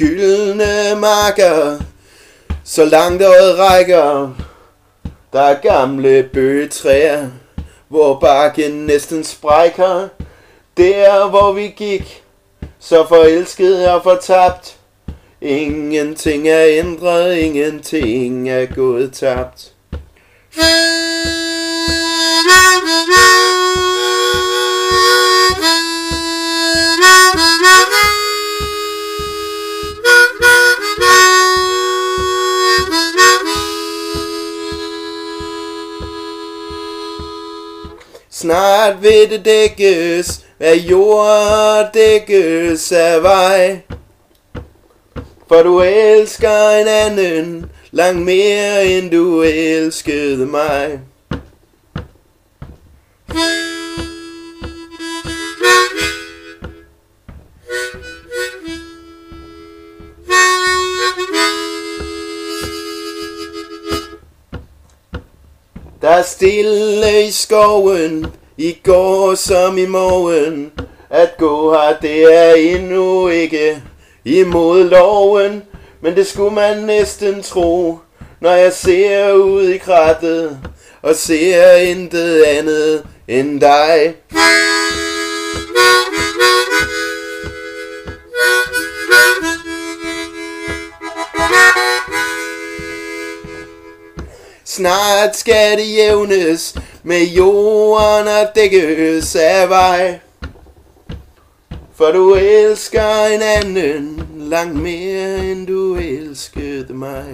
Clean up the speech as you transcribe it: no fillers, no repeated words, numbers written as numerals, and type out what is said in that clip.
gyldne marker, så langt øjet rækker. Der er gamle bøgetræer, hvor barken næsten sprækker. Der hvor vi gik, så forelsket og fortabt. Ingenting er ændret, ingenting er gået tabt. Snart vil det dækkes af jord, dækkes af vej. For du elsker en anden langt mere end du elskede mig. Der er stille i skoven, i går som i morgen. At gå her, det er endnu ikke imod loven. Men det skulle man næsten tro, når jeg ser ud i krattet og ser intet andet end dig. Snart skal det jævnes med jorden og dækkes af vej. For du elsker en anden langt mere end du elskede mig.